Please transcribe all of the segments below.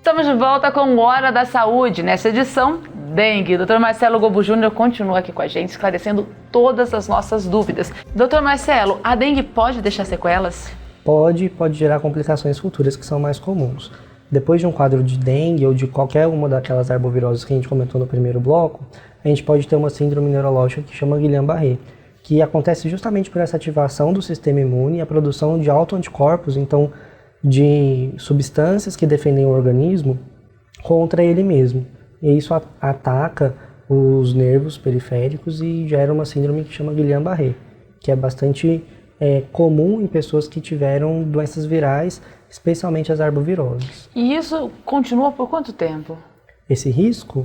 Estamos de volta com Hora da Saúde, nessa edição, dengue. Dr. Marcelo Gobo Júnior continua aqui com a gente, esclarecendo todas as nossas dúvidas. Dr. Marcelo, a dengue pode deixar sequelas? Pode gerar complicações futuras que são mais comuns. Depois de um quadro de dengue ou de qualquer uma daquelas arboviroses que a gente comentou no primeiro bloco, a gente pode ter uma síndrome neurológica que chama Guillain-Barré, que acontece justamente por essa ativação do sistema imune e a produção de autoanticorpos, então de substâncias que defendem o organismo contra ele mesmo. E isso ataca os nervos periféricos e gera uma síndrome que chama Guillain-Barré, que é bastante comum em pessoas que tiveram doenças virais, especialmente as arboviroses. E isso continua por quanto tempo? Esse risco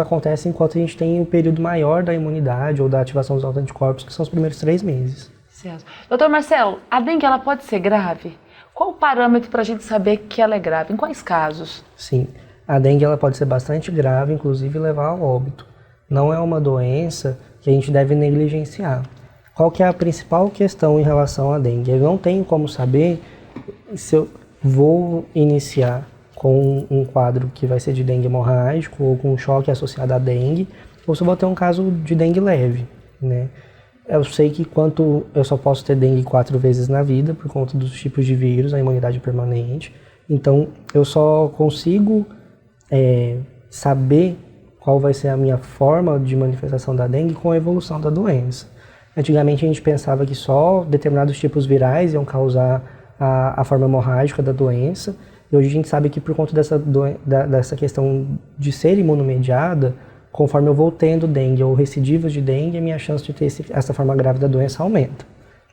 acontece enquanto a gente tem um período maior da imunidade ou da ativação dos autoanticorpos, que são os primeiros 3 meses. Certo. Doutor Marcelo, a dengue ela pode ser grave? Qual o parâmetro para a gente saber que ela é grave? Em quais casos? Sim, a dengue ela pode ser bastante grave, inclusive levar ao óbito. Não é uma doença que a gente deve negligenciar. Qual que é a principal questão em relação à dengue? Eu não tenho como saber se eu vou iniciar com um quadro que vai ser de dengue hemorrágico ou com um choque associado à dengue, ou se eu vou ter um caso de dengue leve, né? Eu sei que eu só posso ter dengue 4 vezes na vida por conta dos tipos de vírus, a imunidade permanente. Então, eu só consigo saber qual vai ser a minha forma de manifestação da dengue com a evolução da doença. Antigamente, a gente pensava que só determinados tipos virais iam causar a forma hemorrágica da doença. E hoje a gente sabe que por conta dessa questão de ser imunomediada, conforme eu vou tendo dengue ou recidivas de dengue, a minha chance de ter essa forma grave da doença aumenta,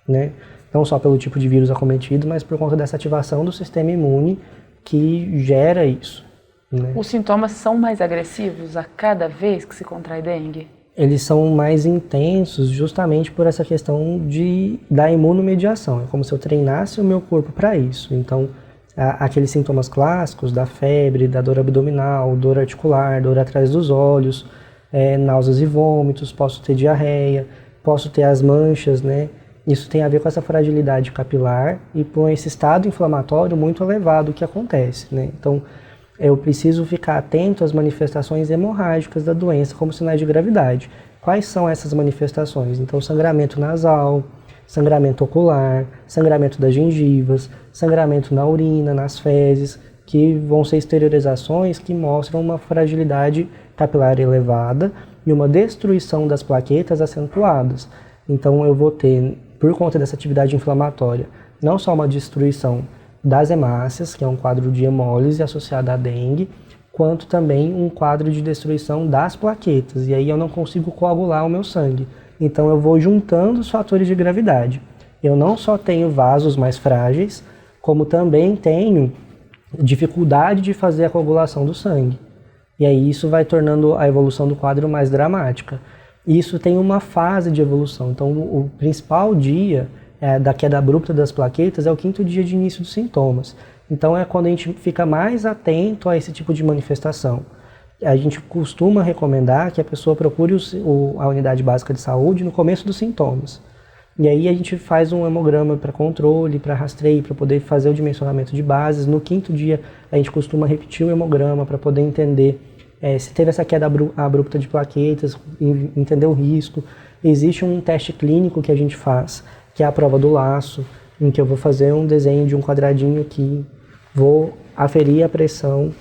né? Não só pelo tipo de vírus acometido, mas por conta dessa ativação do sistema imune que gera isso, né? Os sintomas são mais agressivos a cada vez que se contrai dengue? Eles são mais intensos justamente por essa questão da imunomediação. É como se eu treinasse o meu corpo para isso. Então, aqueles sintomas clássicos da febre, da dor abdominal, dor articular, dor atrás dos olhos, náuseas e vômitos, posso ter diarreia, posso ter as manchas, né? Isso tem a ver com essa fragilidade capilar e com esse estado inflamatório muito elevado que acontece, né? Então, eu preciso ficar atento às manifestações hemorrágicas da doença como sinais de gravidade. Quais são essas manifestações? Então, sangramento nasal, sangramento ocular, sangramento das gengivas, sangramento na urina, nas fezes, que vão ser exteriorizações que mostram uma fragilidade capilar elevada e uma destruição das plaquetas acentuadas. Então eu vou ter, por conta dessa atividade inflamatória, não só uma destruição das hemácias, que é um quadro de hemólise associado à dengue, quanto também um quadro de destruição das plaquetas, e aí eu não consigo coagular o meu sangue. Então eu vou juntando os fatores de gravidade. Eu não só tenho vasos mais frágeis, como também tenho dificuldade de fazer a coagulação do sangue. E aí isso vai tornando a evolução do quadro mais dramática. Isso tem uma fase de evolução. Então o principal dia da queda abrupta das plaquetas é o 5º dia de início dos sintomas. Então é quando a gente fica mais atento a esse tipo de manifestação. A gente costuma recomendar que a pessoa procure a unidade básica de saúde no começo dos sintomas. E aí a gente faz um hemograma para controle, para rastreio, para poder fazer o dimensionamento de bases. No 5º dia a gente costuma repetir o hemograma para poder entender se teve essa queda abrupta de plaquetas, entender o risco. Existe um teste clínico que a gente faz, que é a prova do laço, em que eu vou fazer um desenho de um quadradinho aqui, vou aferir a pressão,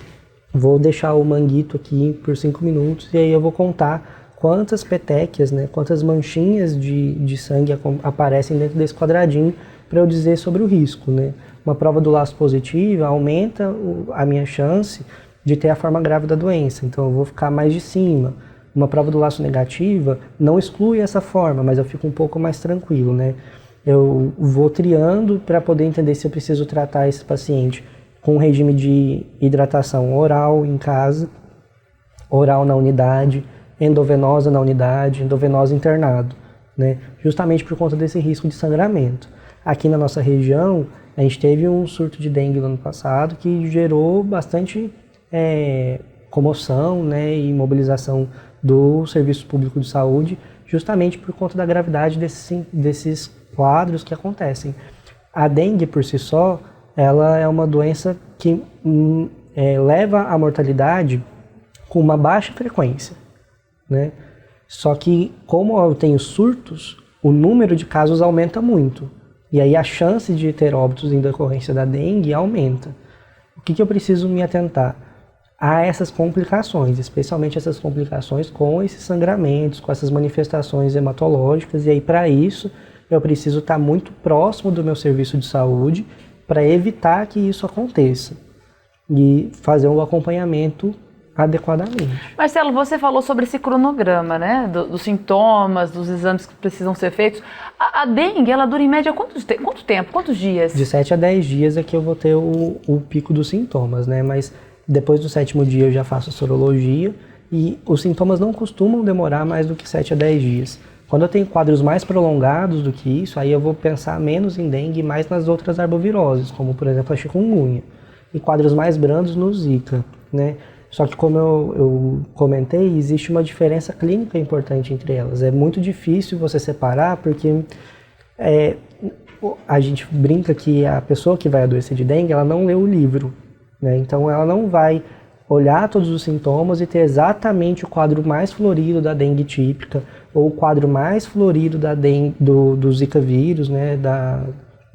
vou deixar o manguito aqui por 5 minutos e aí eu vou contar quantas petequias, né, quantas manchinhas de sangue aparecem dentro desse quadradinho para eu dizer sobre o risco, né? Uma prova do laço positiva aumenta a minha chance de ter a forma grave da doença, então eu vou ficar mais de cima. Uma prova do laço negativa não exclui essa forma, mas eu fico um pouco mais tranquilo, né? Eu vou triando para poder entender se eu preciso tratar esse paciente com um regime de hidratação oral em casa, oral na unidade, endovenosa na unidade, endovenosa internado, né? Justamente por conta desse risco de sangramento. Aqui na nossa região, a gente teve um surto de dengue no ano passado que gerou bastante comoção, né, e mobilização do Serviço Público de Saúde, justamente por conta da gravidade desses quadros que acontecem. A dengue, por si só, ela é uma doença que leva à mortalidade com uma baixa frequência, né? Só que, como eu tenho surtos, o número de casos aumenta muito. E aí a chance de ter óbitos em decorrência da dengue aumenta. O que eu preciso me atentar? A essas complicações, especialmente essas complicações com esses sangramentos, com essas manifestações hematológicas. E aí, para isso, eu preciso estar muito próximo do meu serviço de saúde para evitar que isso aconteça e fazer um acompanhamento adequadamente. Marcelo, você falou sobre esse cronograma, né? Dos sintomas, dos exames que precisam ser feitos. A dengue, ela dura em média quanto tempo? Quantos dias? De 7 a 10 dias é que eu vou ter o pico dos sintomas, né? Mas depois do 7º dia eu já faço a sorologia e os sintomas não costumam demorar mais do que 7 a 10 dias. Quando eu tenho quadros mais prolongados do que isso, aí eu vou pensar menos em dengue e mais nas outras arboviroses, como por exemplo a chikungunya. E quadros mais brandos no Zika, né? Só que como eu comentei, existe uma diferença clínica importante entre elas. É muito difícil você separar porque a gente brinca que a pessoa que vai adoecer de dengue, ela não lê o livro, né? Então ela não vai olhar todos os sintomas e ter exatamente o quadro mais florido da dengue típica ou o quadro mais florido da dengue, do Zika vírus, né?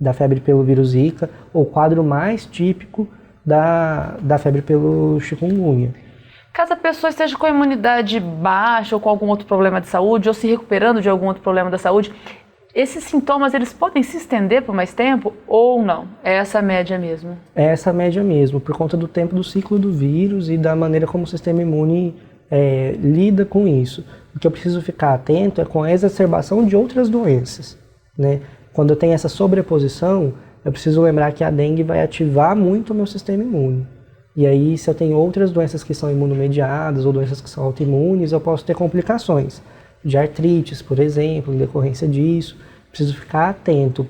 da febre pelo vírus Zika, ou o quadro mais típico da febre pelo chikungunya. Caso a pessoa esteja com a imunidade baixa ou com algum outro problema de saúde ou se recuperando de algum outro problema da saúde, esses sintomas eles podem se estender por mais tempo ou não? É essa média mesmo? É essa média mesmo, por conta do tempo do ciclo do vírus e da maneira como o sistema imune lida com isso. O que eu preciso ficar atento é com a exacerbação de outras doenças, né? Quando eu tenho essa sobreposição, eu preciso lembrar que a dengue vai ativar muito o meu sistema imune. E aí, se eu tenho outras doenças que são imunomediadas ou doenças que são autoimunes, eu posso ter complicações de artrites, por exemplo, em decorrência disso. Preciso ficar atento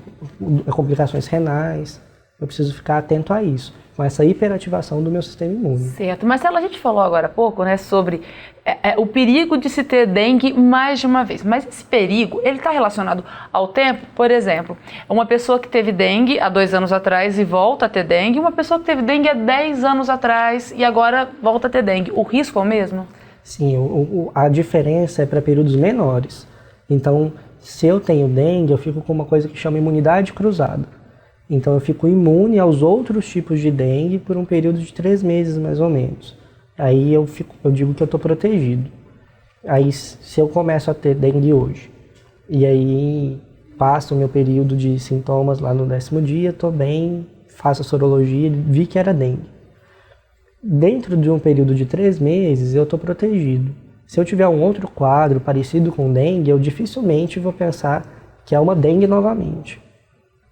a complicações renais, eu preciso ficar atento a isso, com essa hiperativação do meu sistema imune. Certo. Marcelo, a gente falou agora há pouco, né, sobre o perigo de se ter dengue mais de uma vez. Mas esse perigo, ele está relacionado ao tempo? Por exemplo, uma pessoa que teve dengue há 2 anos atrás e volta a ter dengue, uma pessoa que teve dengue há 10 anos atrás e agora volta a ter dengue. O risco é o mesmo? Sim, a diferença é para períodos menores. Então, se eu tenho dengue, eu fico com uma coisa que chama imunidade cruzada. Então, eu fico imune aos outros tipos de dengue por um período de 3 meses, mais ou menos. Aí eu digo que eu estou protegido. Aí, se eu começo a ter dengue hoje, e aí passo o meu período de sintomas lá no 10º dia, estou bem, faço a sorologia, vi que era dengue. Dentro de um período de 3 meses, eu estou protegido. Se eu tiver um outro quadro parecido com dengue, eu dificilmente vou pensar que é uma dengue novamente.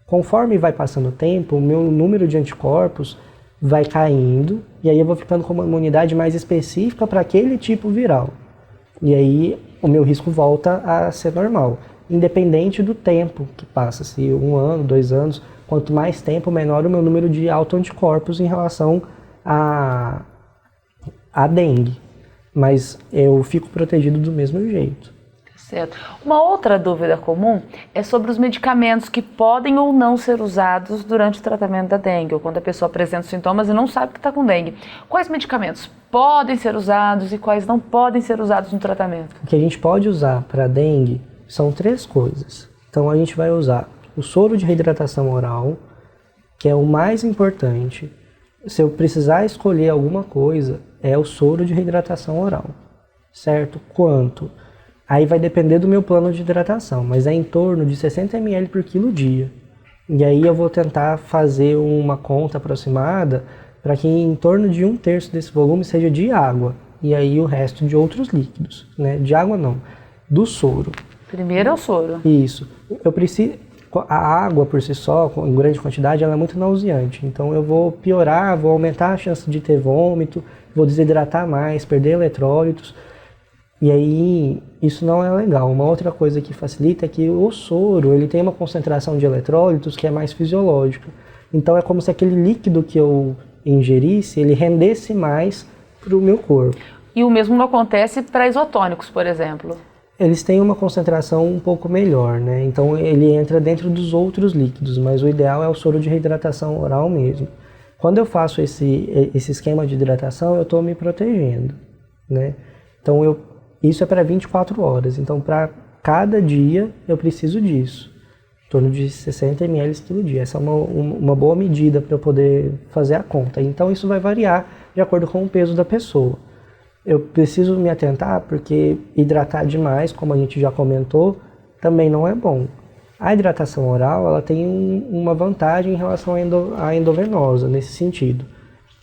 Conforme vai passando o tempo, o meu número de anticorpos vai caindo, e aí eu vou ficando com uma imunidade mais específica para aquele tipo viral. E aí o meu risco volta a ser normal, independente do tempo que passa, se 1 ano, 2 anos, quanto mais tempo, menor o meu número de autoanticorpos em relação a dengue. Mas eu fico protegido do mesmo jeito. Certo. Uma outra dúvida comum é sobre os medicamentos que podem ou não ser usados durante o tratamento da dengue, ou quando a pessoa apresenta os sintomas e não sabe que está com dengue. Quais medicamentos podem ser usados e quais não podem ser usados no tratamento? O que a gente pode usar para dengue são 3 coisas. Então a gente vai usar o soro de reidratação oral, que é o mais importante. Se eu precisar escolher alguma coisa, é o soro de reidratação oral, certo? Quanto? Aí vai depender do meu plano de hidratação, mas é em torno de 60 ml por quilo dia. E aí eu vou tentar fazer uma conta aproximada para que em torno de 1/3 desse volume seja de água. E aí o resto de outros líquidos, né? De água não, do soro. Primeiro é o soro. Isso. Eu preciso... A água por si só, em grande quantidade, ela é muito nauseante. Então eu vou piorar, vou aumentar a chance de ter vômito, vou desidratar mais, perder eletrólitos. E aí, isso não é legal. Uma outra coisa que facilita é que o soro, ele tem uma concentração de eletrólitos que é mais fisiológica. Então é como se aquele líquido que eu ingerisse, ele rendesse mais para o meu corpo. E o mesmo não acontece para isotônicos, por exemplo? Eles têm uma concentração um pouco melhor, né? Então ele entra dentro dos outros líquidos, mas o ideal é o soro de reidratação oral mesmo. Quando eu faço esse esquema de hidratação, eu estou me protegendo, né? Então isso é para 24 horas. Então para cada dia eu preciso disso, em torno de 60 ml por dia. Essa é uma boa medida para eu poder fazer a conta. Então isso vai variar de acordo com o peso da pessoa. Eu preciso me atentar porque hidratar demais, como a gente já comentou, também não é bom. A hidratação oral ela tem uma vantagem em relação à endovenosa, nesse sentido,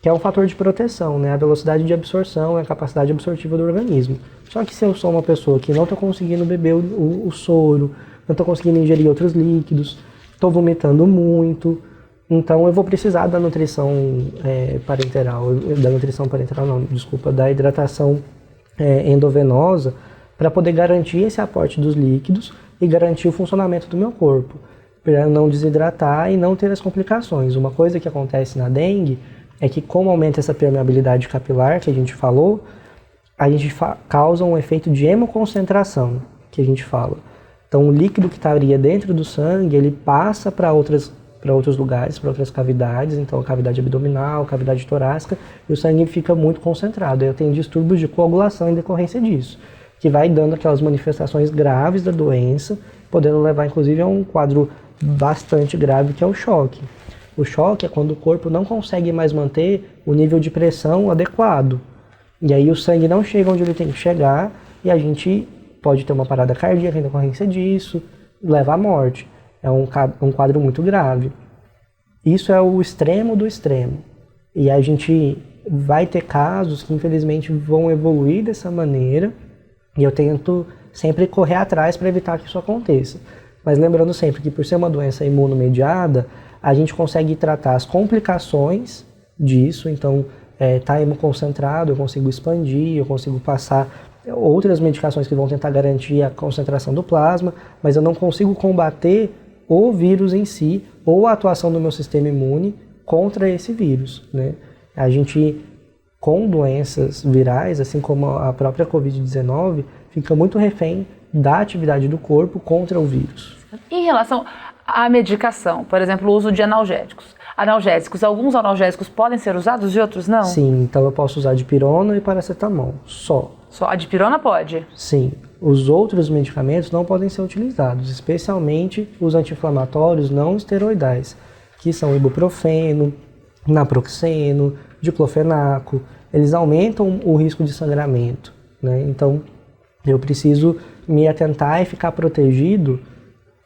que é um fator de proteção, né? A velocidade de absorção e a capacidade absortiva do organismo. Só que se eu sou uma pessoa que não estou conseguindo beber o soro, não estou conseguindo ingerir outros líquidos, estou vomitando muito, então eu vou precisar da nutrição parenteral, da hidratação endovenosa para poder garantir esse aporte dos líquidos e garantir o funcionamento do meu corpo, para não desidratar e não ter as complicações. Uma coisa que acontece na dengue é que, como aumenta essa permeabilidade capilar que a gente falou, a gente causa um efeito de hemoconcentração, que a gente fala. Então o líquido que estaria dentro do sangue, ele passa para outros lugares, para outras cavidades, então a cavidade abdominal, a cavidade torácica, e o sangue fica muito concentrado. Eu tenho distúrbios de coagulação em decorrência disso, que vai dando aquelas manifestações graves da doença, podendo levar inclusive a um quadro bastante grave, que é o choque. O choque é quando o corpo não consegue mais manter o nível de pressão adequado. E aí o sangue não chega onde ele tem que chegar, e a gente pode ter uma parada cardíaca em decorrência disso, leva à morte. É um quadro muito grave. Isso é o extremo do extremo. E a gente vai ter casos que infelizmente vão evoluir dessa maneira, e eu tento sempre correr atrás para evitar que isso aconteça. Mas lembrando sempre que, por ser uma doença imunomediada, a gente consegue tratar as complicações disso. Então, tá hemoconcentrado, eu consigo expandir, eu consigo passar outras medicações que vão tentar garantir a concentração do plasma, mas eu não consigo combater o vírus em si ou a atuação do meu sistema imune contra esse vírus, né? A gente, com doenças virais, assim como a própria Covid-19, fica muito refém da atividade do corpo contra o vírus. Em relação à medicação, por exemplo, o uso de analgésicos, alguns analgésicos podem ser usados e outros não? Sim, então eu posso usar dipirona e paracetamol, só. Só a dipirona pode? Sim. Os outros medicamentos não podem ser utilizados, especialmente os anti-inflamatórios não esteroidais, que são ibuprofeno, naproxeno, diclofenaco. Eles aumentam o risco de sangramento, né? Então, eu preciso me atentar e ficar protegido,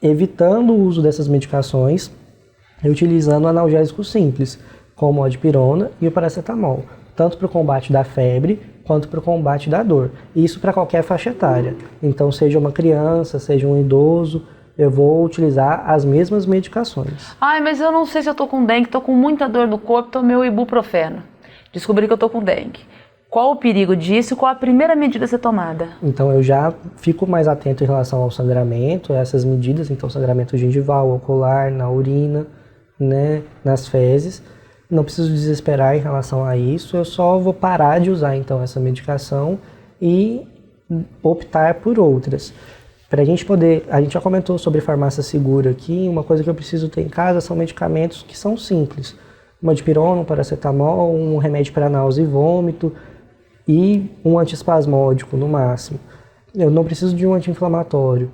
evitando o uso dessas medicações e utilizando analgésicos simples, como a dipirona e o paracetamol, tanto para o combate da febre quanto para o combate da dor. Isso para qualquer faixa etária. Então, seja uma criança, seja um idoso, eu vou utilizar as mesmas medicações. Ai, mas eu não sei se eu tô com dengue, tô com muita dor no corpo, tomei o ibuprofeno. Descobri que eu tô com dengue. Qual o perigo disso e qual a primeira medida a ser tomada? Então, eu já fico mais atento em relação ao sangramento, a essas medidas, então sangramento gengival, ocular, na urina, né, nas fezes. Não preciso desesperar em relação a isso, eu só vou parar de usar então essa medicação e optar por outras. Para a gente já comentou sobre farmácia segura aqui, uma coisa que eu preciso ter em casa são medicamentos que são simples. Uma dipirona, um paracetamol, um remédio para náusea e vômito e um antiespasmódico no máximo. Eu não preciso de um anti-inflamatório.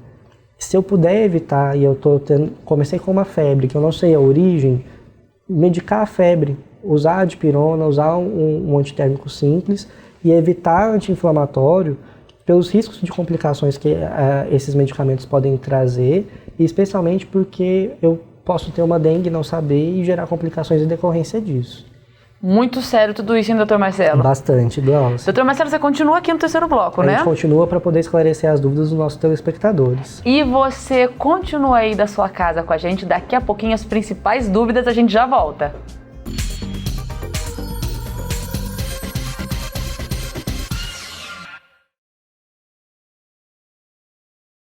Se eu puder evitar, e comecei com uma febre que eu não sei a origem, medicar a febre, usar a dipirona, usar um antitérmico simples e evitar anti-inflamatório pelos riscos de complicações que esses medicamentos podem trazer, e especialmente porque eu posso ter uma dengue, não saber e gerar complicações em decorrência disso. Muito sério tudo isso, hein, doutor Marcelo? Bastante, Glaucia. Doutor Marcelo, você continua aqui no terceiro bloco, né? A gente continua para poder esclarecer as dúvidas dos nossos telespectadores. E você continua aí da sua casa com a gente, daqui a pouquinho as principais dúvidas, a gente já volta.